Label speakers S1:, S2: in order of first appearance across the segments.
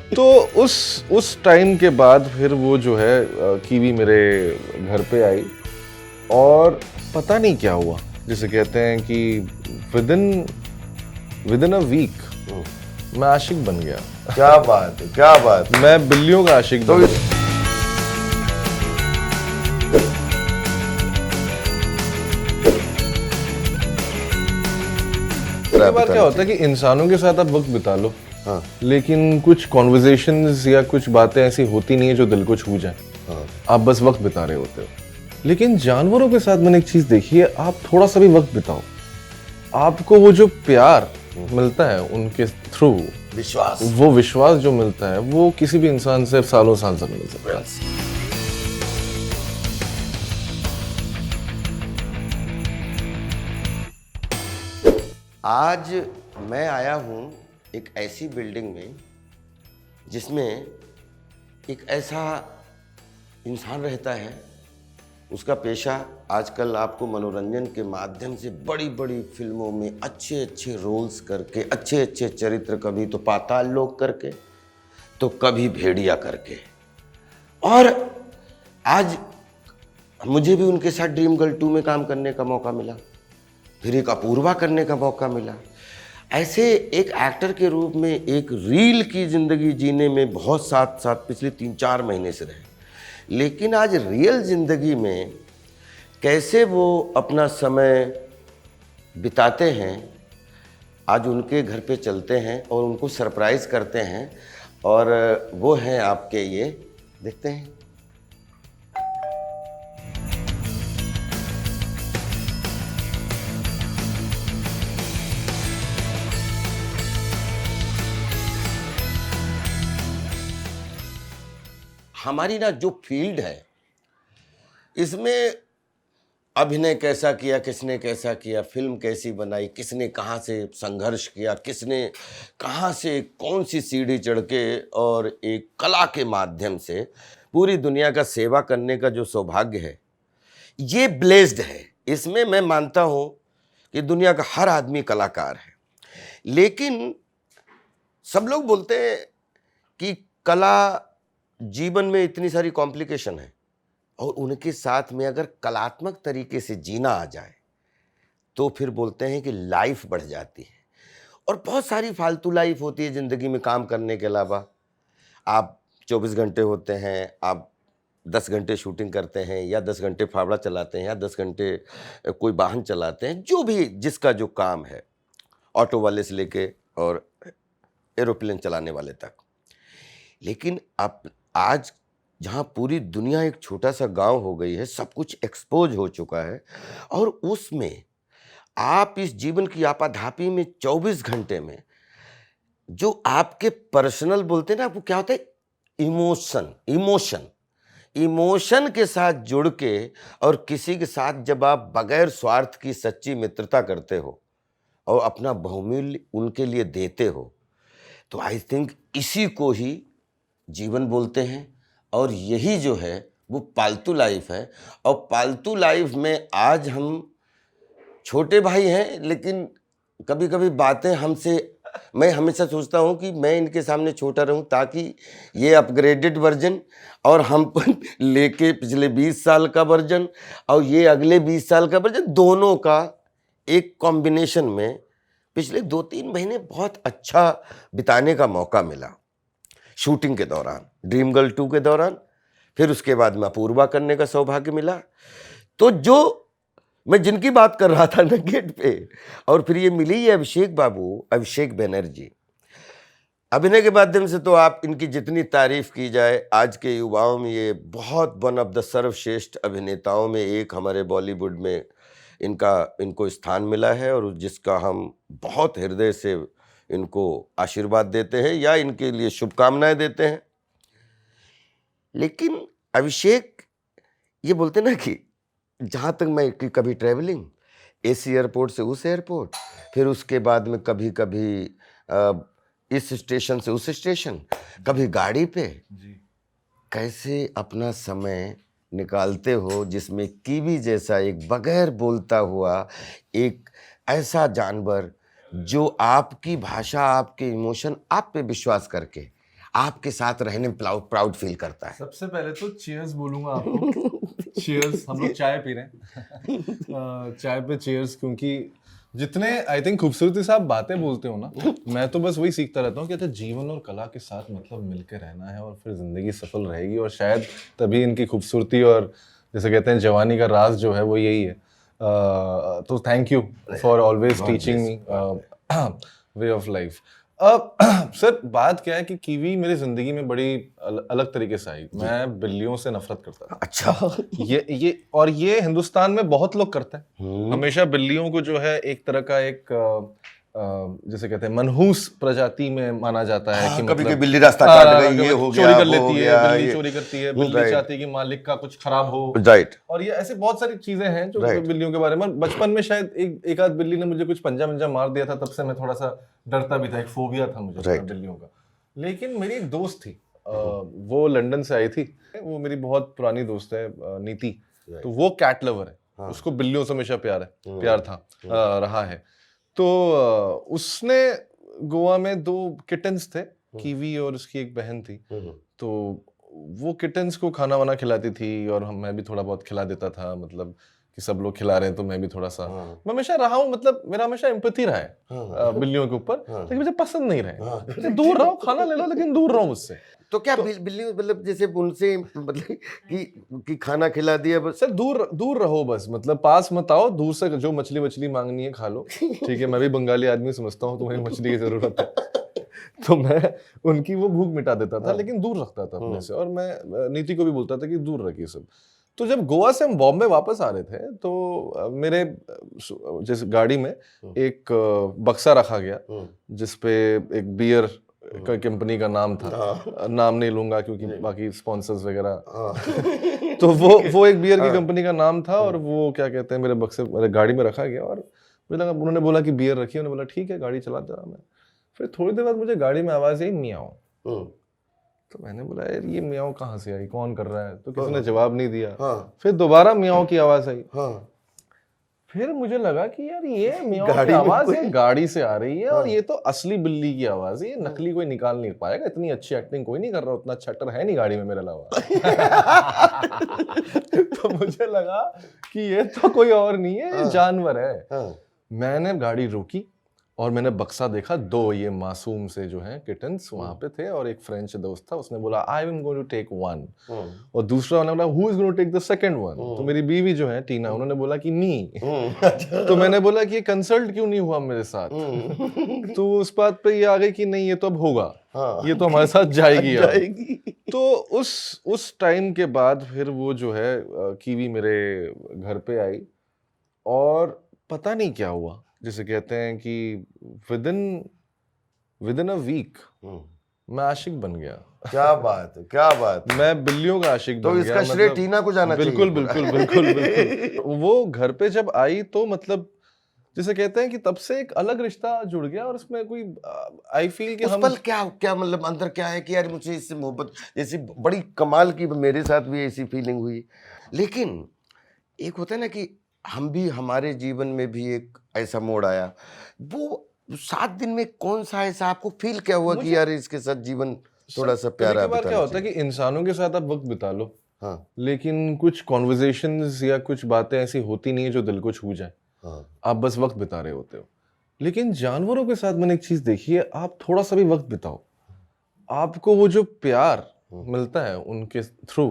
S1: तो उस टाइम के बाद फिर वो जो है कीवी मेरे घर पे आई और पता नहीं क्या हुआ, जिसे कहते हैं कि विदिन विदिन अ वीक मैं आशिक बन गया।
S2: क्या बात है, क्या बात है।
S1: मैं बिल्लियों का आशिक
S2: तो
S1: बन गया। कई बार क्या होता है कि इंसानों के साथ आप वक्त बिता लो,
S2: हाँ,
S1: लेकिन कुछ कॉन्वर्जेशंस या कुछ बातें ऐसी होती नहीं है जो दिल को छू जाए।
S2: हाँ।
S1: आप बस वक्त बिता रहे होते हो। लेकिन जानवरों के साथ मैंने एक चीज देखी है, आप थोड़ा सा भी वक्त बिताओ, आपको वो जो प्यार मिलता है उनके थ्रू,
S2: विश्वास।
S1: वो विश्वास जो मिलता है, वो किसी भी इंसान से सालों साल से मिल सकता है।
S2: आज मैं आया हूँ एक ऐसी बिल्डिंग में जिसमें एक ऐसा इंसान रहता है, उसका पेशा आजकल आपको मनोरंजन के माध्यम से बड़ी बड़ी फिल्मों में अच्छे अच्छे रोल्स करके, अच्छे अच्छे चरित्र, कभी तो पाताल लोक करके तो कभी भेड़िया करके, और आज मुझे भी उनके साथ ड्रीम गर्ल 2 में काम करने का मौका मिला, फिर एक अपूर्वा करने का मौका मिला। ऐसे एक एक्टर के रूप में एक रील की ज़िंदगी जीने में बहुत साथ साथ पिछले 3-4 महीने से रहे, लेकिन आज रियल ज़िंदगी में कैसे वो अपना समय बिताते हैं, आज उनके घर पे चलते हैं और उनको सरप्राइज़ करते हैं, और वो हैं आपके ये, देखते हैं। हमारी ना जो फील्ड है, इसमें अभिनय कैसा किया, किसने कैसा किया, फिल्म कैसी बनाई, किसने कहाँ से संघर्ष किया, किसने कहाँ से कौन सी सीढ़ी चढ़ के और एक कला के माध्यम से पूरी दुनिया का सेवा करने का जो सौभाग्य है, ये ब्लेस्ड है। इसमें मैं मानता हूँ कि दुनिया का हर आदमी कलाकार है, लेकिन सब लोग बोलते हैं कि कला जीवन में इतनी सारी कॉम्प्लिकेशन है, और उनके साथ में अगर कलात्मक तरीके से जीना आ जाए तो फिर बोलते हैं कि लाइफ बढ़ जाती है। और बहुत सारी फालतू लाइफ होती है ज़िंदगी में काम करने के अलावा। आप 24 घंटे होते हैं, आप 10 घंटे शूटिंग करते हैं, या 10 घंटे फावड़ा चलाते हैं, या 10 घंटे कोई वाहन चलाते हैं, जो भी जिसका जो काम है, ऑटो वाले से लेके और एरोप्लेन चलाने वाले तक। लेकिन अब आज जहाँ पूरी दुनिया एक छोटा सा गांव हो गई है, सब कुछ एक्सपोज हो चुका है, और उसमें आप इस जीवन की आपाधापी में 24 घंटे में जो आपके पर्सनल बोलते हैं ना, वो क्या होता है, इमोशन के साथ जुड़ के, और किसी के साथ जब आप बगैर स्वार्थ की सच्ची मित्रता करते हो और अपना बहुमूल्य उनके लिए देते हो, तो आई थिंक इसी को ही जीवन बोलते हैं। और यही जो है वो पालतू लाइफ है। और पालतू लाइफ में आज हम छोटे भाई हैं, लेकिन कभी कभी बातें हमसे, मैं हमेशा सोचता हूँ कि मैं इनके सामने छोटा रहूँ, ताकि ये अपग्रेडेड वर्जन और हम पर लेके पिछले 20 साल का वर्जन और ये अगले 20 साल का वर्जन, दोनों का एक कॉम्बिनेशन में पिछले 2-3 महीने बहुत अच्छा बिताने का मौका मिला। शूटिंग के दौरान, ड्रीम गर्ल 2 के दौरान, फिर उसके बाद में अपूर्वा करने का सौभाग्य मिला। तो जो मैं जिनकी बात कर रहा था ना गेट पे, और फिर ये मिली ये अभिषेक बाबू, अभिषेक बनर्जी। अभिनय के माध्यम से तो आप इनकी जितनी तारीफ की जाए, आज के युवाओं में ये बहुत वन ऑफ द सर्वश्रेष्ठ अभिनेताओं में एक हमारे बॉलीवुड में इनको स्थान मिला है, और जिसका हम बहुत हृदय से इनको आशीर्वाद देते हैं या इनके लिए शुभकामनाएं देते हैं। लेकिन अभिषेक ये बोलते ना कि जहाँ तक मैं कि कभी ट्रैवलिंग एसी एयरपोर्ट से उस एयरपोर्ट, फिर उसके बाद में कभी कभी इस स्टेशन से उस स्टेशन, कभी गाड़ी पे, कैसे अपना समय निकालते हो, जिसमें कीवी जैसा एक बगैर बोलता हुआ एक ऐसा जानवर जो आपकी भाषा, आपके इमोशन, आप पे विश्वास करके आपके साथ रहने में प्राउड फील करता है?
S1: सबसे पहले तो चीयर्स बोलूंगा आपको। चीयर्स, हम लोग चाय पी रहे हैं। चाय पे चीयर्स, क्योंकि जितने आई थिंक खूबसूरती से आप बातें बोलते हो ना, मैं तो बस वही सीखता रहता हूँ कि अच्छा जीवन और कला के साथ मतलब मिलकर रहना है और फिर जिंदगी सफल रहेगी, और शायद तभी इनकी खूबसूरती और जैसे कहते हैं जवानी का राज जो है वो यही है। तो thank you for always teaching me way of life. अब सर बात क्या है कि कीवी मेरी जिंदगी में बड़ी अलग तरीके से आई। मैं बिल्लियों से नफरत करता था।
S2: अच्छा।
S1: ये हिंदुस्तान में बहुत लोग करते हैं। हमेशा बिल्लियों को जो है एक तरह का एक जैसे कहते हैं मनहूस प्रजाति में माना जाता है कि
S2: कभी
S1: मतलब
S2: कभी बिल्ली रास्ता काट गई, ये हो
S1: चोरी
S2: गया,
S1: कर
S2: वो
S1: लेती
S2: हो
S1: है,
S2: गया,
S1: बिल्ली
S2: ये
S1: चोरी करती है, बिल्ली
S2: Right.
S1: चाहती है कि मालिक का कुछ खराब हो।
S2: राइट।
S1: और ये ऐसे बहुत सारी चीजें हैं जो
S2: Right.
S1: बिल्लियों के बारे में। बचपन में शायद एक आध बिल्ली ने मुझे कुछ पंजा मंजा मार दिया था, तब से मैं थोड़ा सा डरता भी था, एक फोबिया था मुझे
S2: Right.
S1: बिल्लियों का। लेकिन मेरी एक दोस्त थी, वो लंदन से आई थी, वो मेरी बहुत पुरानी दोस्त है, नीति। तो वो कैट लवर है, उसको बिल्लियों से हमेशा प्यार था, रहा है। तो उसने गोवा में 2 किटन्स थे, कीवी और उसकी एक बहन थी। तो वो किटन्स को खाना वाना खिलाती थी और मैं भी थोड़ा बहुत खिला देता था, मतलब कि सब लोग खिला रहे हैं तो मैं भी थोड़ा सा। मैं हमेशा रहा हूँ, मतलब मेरा हमेशा एम्पैथी रहा है बिल्लियों के ऊपर, लेकिन मुझे पसंद नहीं रहे। मुझे दूर रहो, खाना ले लो लेकिन दूर रहो मुझसे।
S2: तो क्या बिल्ली मतलब जैसे उनसे मतलब कि खाना खिला दिया बस?
S1: सर दूर रहो बस, मतलब पास मत आओ, दूर से जो मछली मांगनी है खा लो, ठीक है। मैं भी बंगाली आदमी समझता हूँ, तुम्हें मछली की जरूरत है। तो मैं उनकी वो भूख मिटा देता था, लेकिन दूर रखता था अपने से। और मैं नीति को भी बोलता था कि दूर रखिए सब। तो जब गोवा से हम बॉम्बे वापस आ रहे थे तो मेरे जिस गाड़ी में एक बक्सा रखा गया जिसपे एक बियर का कंपनी का नाम था। नाम नहीं लूंगा क्योंकि बाकी स्पॉन्सर्स वगैरह। तो वो एक बियर की कंपनी का नाम था, और वो क्या कहते हैं मेरे गाड़ी में रखा गया। और मुझे लगा, उन्होंने बोला कि बियर रखी है, उन्होंने बोला ठीक है, गाड़ी चलाते रहा मैं। फिर थोड़ी देर बाद मुझे गाड़ी में आवाज आई मियाओ। तो मैंने बोला यार ये मियाओ कहाँ से आई, कौन कर रहा है? तो किसी ने जवाब नहीं दिया। फिर दोबारा मियाओ की आवाज आई। फिर मुझे लगा कि यार ये मियाओ की आवाज है, गाड़ी से आ रही है, और ये तो असली बिल्ली की आवाज है, ये नकली कोई निकाल नहीं पाएगा, इतनी अच्छी एक्टिंग कोई नहीं कर रहा, उतना छटर है नहीं गाड़ी में मेरे अलावा। तो मुझे लगा कि ये तो कोई और नहीं है, ये जानवर है। मैंने गाड़ी रोकी और मैंने बक्सा देखा, 2 ये मासूम से जो हैं किटन्स वहां पे थे, और एक फ्रेंच दोस्त था, उसने बोला I am going to take 1, और दूसरा वाला बोला who is going to take the second 1। तो मेरी बीवी जो है टीना, उन्होंने बोला कि मी। तो मैंने बोला कि ये कंसल्ट क्यों नहीं हुआ मेरे साथ? तो उस बात पे ये आ गई कि नहीं ये तो अब होगा, ये तो हमारे साथ जाएगी। तो उस टाइम के बाद फिर वो जो है कीवी मेरे घर पे आई, और पता नहीं क्या हुआ, जिसे कहते हैं कि विदिन अ वीक मैं आशिक बन गया।
S2: क्या बात है, क्या बात है।
S1: मैं बिल्लियों का आशिक बन गया।
S2: तो इसका श्रेय टीना को जाना चाहिए।
S1: बिल्कुल। वो घर पे जब आई तो मतलब जिसे कहते हैं कि तब से एक अलग रिश्ता जुड़ गया, और उसमें कोई आई फील कि
S2: उस पल क्या मतलब अंदर क्या है कि यार मुझे इससे मोहब्बत, जैसी बड़ी कमाल की मेरे साथ भी ऐसी फीलिंग हुई। लेकिन एक होता है ना कि हम भी, हमारे जीवन में भी एक ऐसा मोड़ आया, वो 7 दिन में कौन सा ऐसा आपको फील क्या हुआ कि यार इसके साथ जीवन थोड़ा सा प्यारा बिताना
S1: क्या होता है कि इंसानों के साथ आप वक्त बिता लो,
S2: हाँ,
S1: लेकिन कुछ कॉन्वर्जेशंस या कुछ बातें ऐसी होती नहीं है जो दिल को छू जाए।
S2: हाँ,
S1: आप बस वक्त बिता रहे होते हो। लेकिन जानवरों के साथ मैंने एक चीज देखी है, आप थोड़ा सा भी वक्त बिताओ, आपको वो जो प्यार मिलता है उनके थ्रू,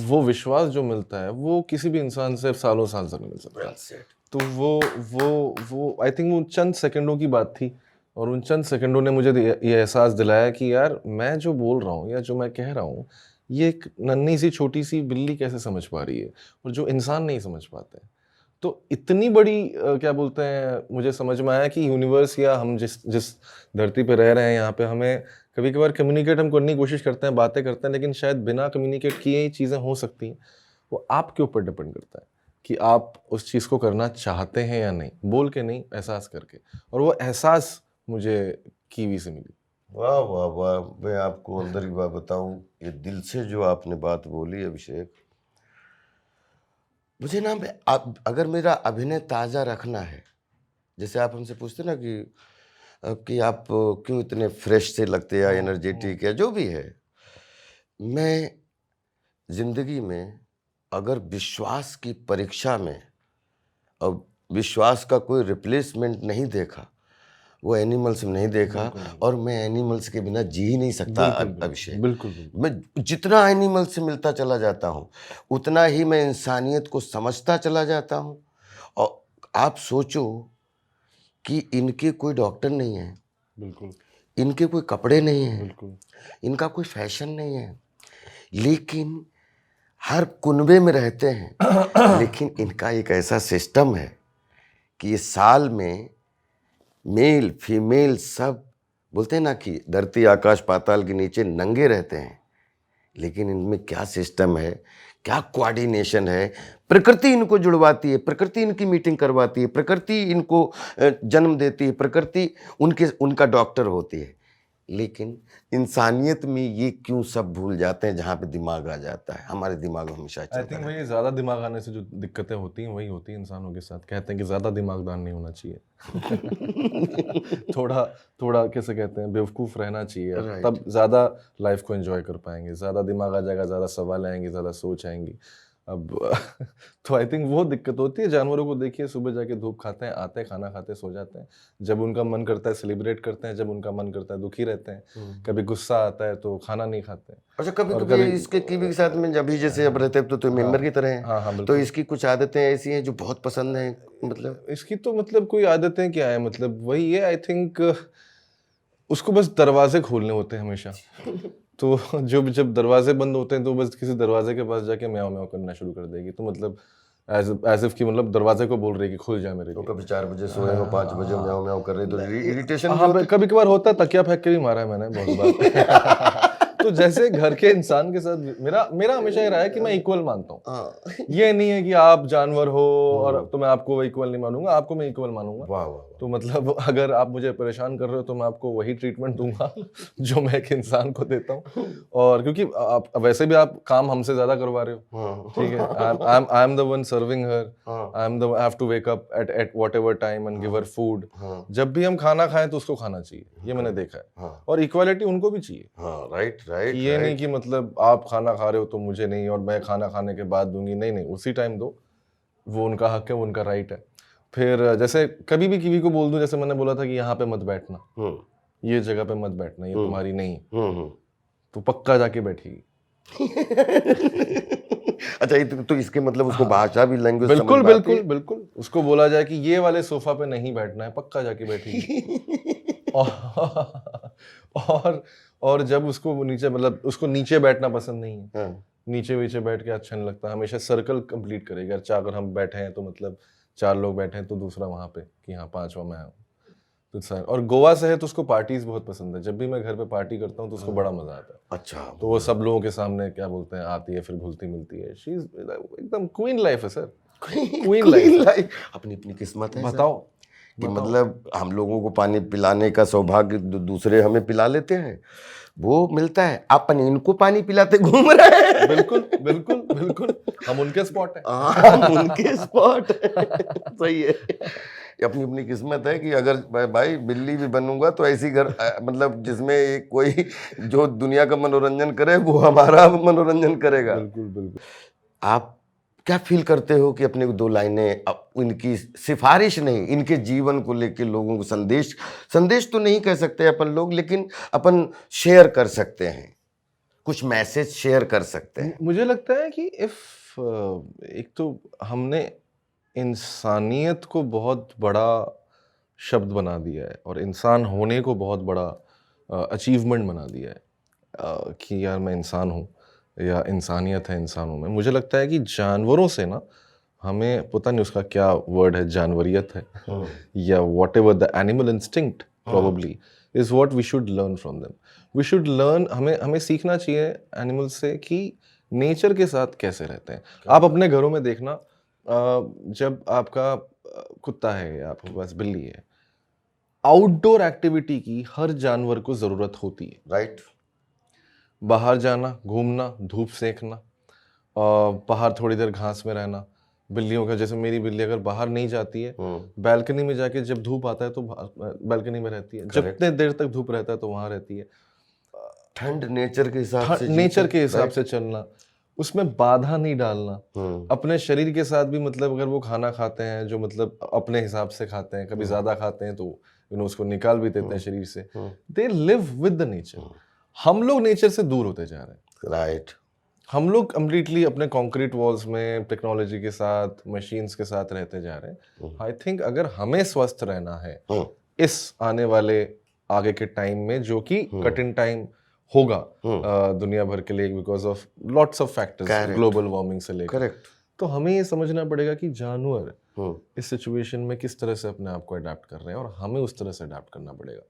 S1: वो विश्वास जो मिलता है, वो किसी भी इंसान से सालों साल से नहीं मिल सकता। तो वो आई थिंक वो चंद सेकंडों की बात थी, और उन चंद सेकंडों ने मुझे ये एहसास दिलाया कि यार मैं जो बोल रहा हूँ या जो मैं कह रहा हूँ, ये एक नन्ही सी छोटी सी बिल्ली कैसे समझ पा रही है, और जो इंसान नहीं समझ पाते। तो इतनी बड़ी क्या बोलते हैं, मुझे समझ में आया कि यूनिवर्स या हम जिस धरती पे रह रहे हैं, यहाँ पे हमें कभी कभार कम्युनिकेट हम करने की कोशिश करते हैं, बातें करते हैं, लेकिन शायद बिना कम्युनिकेट किए ही चीज़ें हो सकती हैं। वो आपके ऊपर डिपेंड करता है कि आप उस चीज़ को करना चाहते हैं या नहीं, बोल के नहीं, एहसास करके। और वो एहसास मुझे कीवी से मिली।
S2: वाह वाह वाह। मैं आपको अंदर की बात बताऊं, ये दिल से जो आपने बात बोली अभिषेक, मुझे ना अगर मेरा अभिनय ताज़ा रखना है, जैसे आप हमसे पूछते ना कि कि आप क्यों इतने फ्रेश से लगते हैं या एनर्जेटिक या जो भी है। मैं जिंदगी में अगर विश्वास की परीक्षा में और विश्वास का कोई रिप्लेसमेंट नहीं देखा, वो एनिमल्स में नहीं देखा, और मैं एनिमल्स के बिना जी ही नहीं सकता। अभिषेक,
S1: बिल्कुल
S2: मैं जितना एनिमल से मिलता चला जाता हूँ उतना ही मैं इंसानियत को समझता चला जाता हूँ। और आप सोचो कि इनके कोई डॉक्टर नहीं है,
S1: बिल्कुल
S2: इनके कोई कपड़े नहीं हैं,
S1: बिल्कुल
S2: इनका कोई फैशन नहीं है, लेकिन हर कुनबे में रहते हैं। लेकिन इनका एक ऐसा सिस्टम है कि ये साल में मेल फीमेल सब, बोलते हैं ना कि धरती आकाश पाताल के नीचे नंगे रहते हैं, लेकिन इनमें क्या सिस्टम है, क्या कोऑर्डिनेशन है। प्रकृति इनको जुड़वाती है, प्रकृति इनकी मीटिंग करवाती है, प्रकृति इनको जन्म देती है, प्रकृति उनका डॉक्टर होती है। लेकिन इंसानियत में ये क्यों सब भूल जाते हैं? जहाँ पे दिमाग आ जाता है, हमारे दिमाग हमेशा
S1: आई
S2: चलता
S1: थिंक
S2: है।
S1: भाई ज़्यादा दिमाग आने से जो दिक्कतें होती हैं वही होती हैं इंसानों के साथ। कहते हैं कि ज़्यादा दिमागदार नहीं होना चाहिए। थोड़ा थोड़ा कैसे कहते हैं, बेवकूफ़ रहना चाहिए,
S2: Right.
S1: तब ज़्यादा लाइफ को एंजॉय कर पाएंगे। ज़्यादा दिमाग आ जाएगा, ज़्यादा सवाल आएंगे, ज़्यादा सोच आएंगी। अब तो आई थिंक वो दिक्कत होती है। जानवरों को देखिए, सुबह जाके धूप खाते हैं, आते हैं, खाना खाते हैं, सो जाते हैं। जब उनका मन करता है सेलिब्रेट करते हैं, जब उनका मन करता है दुखी रहते हैं। कभी गुस्सा आता है तो खाना नहीं खाते हैं।
S2: अच्छा, कभी
S1: और
S2: कभी इसके कीवी के साथ में अभी जैसे अब रहते हैं तो मेंबर की तरह हैं।
S1: हाँ हाँ
S2: तो
S1: बिल्कुल।
S2: इसकी कुछ आदतें ऐसी हैं जो बहुत पसंद हैं, मतलब
S1: इसकी तो मतलब कोई आदतें क्या है, मतलब वही है। आई थिंक उसको बस दरवाजे खोलने होते हैं हमेशा। तो जब दरवाजे बंद होते हैं तो बस किसी दरवाजे के पास जाके म्याऊं म्याऊं करना शुरू कर देगी। तो मतलब एज इफ कि मतलब दरवाजे को बोल रही है कि खुल जा मेरे
S2: तो
S1: लिए।
S2: कभी 4 बजे सोए हो, 5 बजे म्याऊं म्याऊं कर रहे तो इरिटेशन
S1: हाँ कभी कभार होता है, तकिया फेंक के भी मारा है मैंने बहुत बार। तो जैसे घर के इंसान के साथ मेरा हमेशा ये रहा है कि मैं इक्वल मानता हूँ। ये नहीं है कि आप जानवर हो और तो मैं आपको इक्वल नहीं मानूंगा, आपको मैं इक्वल मानूंगा।
S2: वाह वाह।
S1: तो मतलब अगर आप मुझे परेशान कर रहे हो तो मैं आपको वही ट्रीटमेंट दूंगा जो मैं एक इंसान को देता हूँ। और क्योंकि आप वैसे भी आप काम हमसे ज्यादा करवा रहे हो, ठीक है। I am the one serving her, I have to wake up at whatever time and give her food. जब भी हम खाना खाएं तो उसको खाना चाहिए, ये मैंने देखा है। और इक्वालिटी उनको भी चाहिए।
S2: Right right.
S1: ये नहीं कि मतलब आप खाना खा रहे हो तो मुझे नहीं और मैं खाना खाने के बाद दूंगी, नहीं नहीं, उसी टाइम दो। वो उनका हक है, वो उनका राइट है। फिर जैसे कभी भी किसी को बोल दूं, जैसे मैंने बोला था कि यहाँ पे मत बैठना, ये जगह पे मत बैठना, ये तुम्हारी नहीं, तो पक्का जाके बैठेगी।
S2: अच्छा, ये तो इसके मतलब उसको भाषा भी, लैंग्वेज
S1: बिल्कुल बिल्कुल बिल्कुल। उसको बोला जाए कि ये वाले सोफा पे नहीं बैठना है, पक्का जाके बैठेगी। और जब उसको नीचे, मतलब उसको नीचे बैठना पसंद नहीं है, नीचे बैठ के अच्छा नहीं लगता, हमेशा सर्कल कंप्लीट करेगा। अच्छा, अगर हम बैठे हैं तो मतलब 4 लोग बैठे हैं तो दूसरा वहां पे कि हाँ 5वां मैं हूँ। तो और गोवा से है तो उसको पार्टीज बहुत पसंद है। जब भी मैं घर पे पार्टी करता हूँ तो उसको बड़ा मजा आता है।
S2: अच्छा,
S1: तो वो सब लोगों के सामने क्या बोलते हैं आती है, फिर घुलती मिलती है। शी इज एकदम क्वीन लाइफ है सर, क्वीन लाइफ।
S2: अपनी अपनी किस्मत है।
S1: बताओ
S2: कि मतलब हम लोगों को पानी पिलाने का सौभाग्य दूसरे हमें पिला लेते हैं, वो मिलता है, अपन इनको पानी पिलाते घूम रहे हैं।
S1: बिल्कुल बिल्कुल बिल्कुल, हम उनके स्पॉट है।
S2: हम उनके स्पॉट। सही है। अपनी अपनी किस्मत है कि अगर भाई बिल्ली भी बनूंगा तो ऐसी घर, मतलब जिसमें कोई जो दुनिया का मनोरंजन करे वो हमारा मनोरंजन करेगा।
S1: बिल्कुल बिल्कुल।
S2: आप क्या फील करते हो कि अपने 2 लाइनें, इनकी सिफारिश नहीं, इनके जीवन को लेकर लोगों को संदेश तो नहीं कह सकते अपन लोग, लेकिन अपन शेयर कर सकते हैं, कुछ मैसेज शेयर कर सकते हैं।
S1: मुझे लगता है कि एक तो हमने इंसानियत को बहुत बड़ा शब्द बना दिया है और इंसान होने को बहुत बड़ा अचीवमेंट बना दिया है कि यार मैं इंसान हूँ या इंसानियत है इंसानों में। मुझे लगता है कि जानवरों से ना, हमें पता नहीं उसका क्या वर्ड है, जानवरियत है या whatever the animal instinct probably is what we should learn from them. We should learn, हमें सीखना चाहिए एनिमल से कि नेचर के साथ कैसे रहते हैं। आप अपने घरों में देखना, जब आपका कुत्ता है या आपके पास बिल्ली है, आउटडोर एक्टिविटी की हर जानवर को जरूरत होती है।
S2: राइट।
S1: बाहर जाना, घूमना, धूप सेकना, बाहर थोड़ी देर घास में रहना, बिल्लियों का, जैसे मेरी बिल्ली अगर बाहर नहीं जाती है, बैल्कनी में जाके जब धूप आता है तो बैल्कनी में रहती है, जितने देर तक धूप रहता है तो वहां रहती है।
S2: ठंड नेचर के हिसाब से,
S1: नेचर के हिसाब से चलना, उसमें बाधा नहीं डालना, अपने शरीर के साथ भी, मतलब अगर वो खाना खाते हैं जो मतलब अपने हिसाब से खाते हैं, कभी ज्यादा खाते हैं तो उसको निकाल भी देते हैं शरीर से, they live with the nature. हम लोग नेचर से दूर होते जा रहे हैं,
S2: राइट।
S1: हम लोग कम्प्लीटली अपने कंक्रीट वॉल्स में टेक्नोलॉजी के साथ, मशीन्स के साथ रहते जा रहे हैं। आई थिंक अगर हमें स्वस्थ रहना है इस आने वाले आगे के टाइम में, जो कि कठिन टाइम होगा दुनिया भर के लिए because of lots of factors, global warming से लेकर, तो हमें ये समझना पड़ेगा कि जानवर इस सिचुएशन में किस तरह से अपने आप को अडेप्ट कर रहे हैं और हमें उस तरह से अडेप्ट करना पड़ेगा।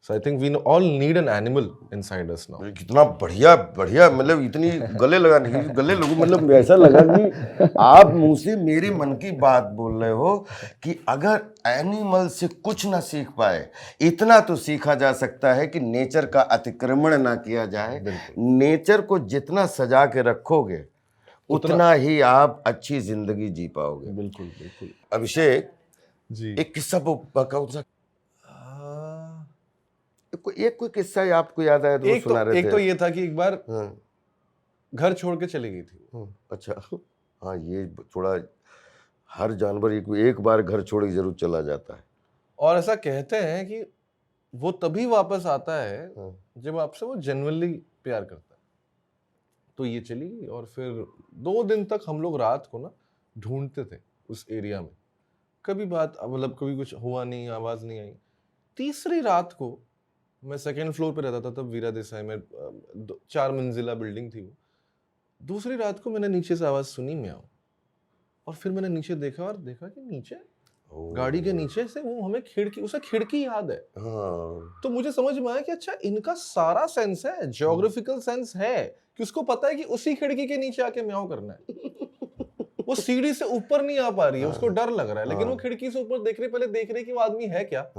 S1: So I think we all need an animal inside us now.
S2: कितना बढ़िया बढ़िया, मतलब इतनी गले लगू, मतलब ऐसा लगा कि आप मुंह से मेरे मन की बात बोल रहे हो कि अगर एनिमल से कुछ ना सीख पाए, इतना तो सीखा जा सकता है कि नेचर का अतिक्रमण ना किया जाए। नेचर को जितना सजा के रखोगे उतना ही आप अच्छी जिंदगी जी पाओगे।
S1: बिल्कुल बिल्कुल।
S2: अभिषेक
S1: जी,
S2: एक किस्सा कौन सा, कोई किस्सा आपको याद आया तो सुना रहे थे?
S1: एक तो ये था कि एक बार घर छोड़ के चली गई थी।
S2: अच्छा, हाँ, ये थोड़ा, हर जानवर एक बार घर छोड़ के जरूर चला जाता है,
S1: और ऐसा कहते हैं कि वो तभी वापस आता है जब आपसे वो जेन्युइनली प्यार करता है। तो ये चली गई और फिर 2 दिन तक हम लोग रात को ना ढूंढते थे उस एरिया में, कभी बात, मतलब कभी कुछ हुआ नहीं, आवाज नहीं आई। तीसरी रात को, मैं 2nd फ्लोर पे रहता था तब, वीरा देसाई में 4 मंजिला बिल्डिंग थी वो। दूसरी रात को मैंने नीचे से आवाज सुनी, म्याऊं, और फिर मैंने नीचे देखा और देखा कि नीचे गाड़ी के नीचे से वो हमें उसे खिड़की याद है। तो मुझे समझ में आया कि अच्छा, इनका सारा सेंस है, ज्योग्राफिकल सेंस है, कि उसको पता है कि उसी खिड़की के नीचे आके म्याऊं करना है। वो सीढ़ी से ऊपर नहीं आ पा रही है, उसको डर लग रहा है, लेकिन वो खिड़की से ऊपर पहले देख रही कि वो आदमी है क्या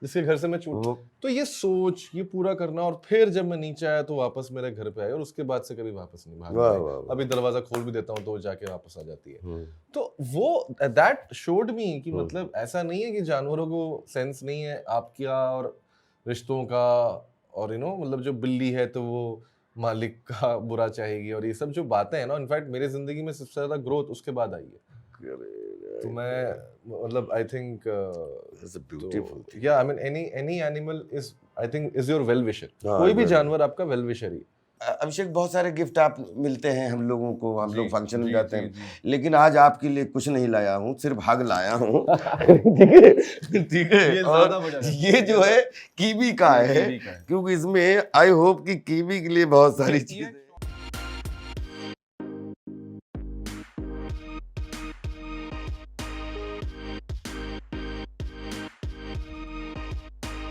S1: जिसके घर से मैं छूट। तो ये सोच, ये पूरा करना, और फिर जब मैं नीचे आया तो वापस मेरे घर पे आई, और उसके बाद से कभी वापस नहीं भागी। अभी दरवाजा खोल भी देता हूँ तो जाके वापस आ जाती है। तो वो दैट शोड मी कि मतलब ऐसा नहीं है कि जानवरों को सेंस नहीं है आपका और रिश्तों का, और मतलब जो बिल्ली है तो वो मालिक का बुरा चाहेगी, और ये सब जो बातें हैं ना, इनफैक्ट मेरी जिंदगी में सबसे ज्यादा ग्रोथ उसके बाद आई है। तो मैं, मतलब आई थिंक या I mean any animal is, I think, is your well wisher. कोई भी जानवर आपका वेल विशर ही।
S2: अभिषेक, बहुत सारे गिफ्ट आप मिलते हैं हम लोगों को, हम लोग फंक्शन में जाते हैं, लेकिन आज आपके लिए कुछ नहीं लाया हूँ, सिर्फ हग लाया हूँ। ठीक है, और ये जो है कीवी का है, क्योंकि इसमें आई होप कि कीवी के लिए बहुत सारी चीजें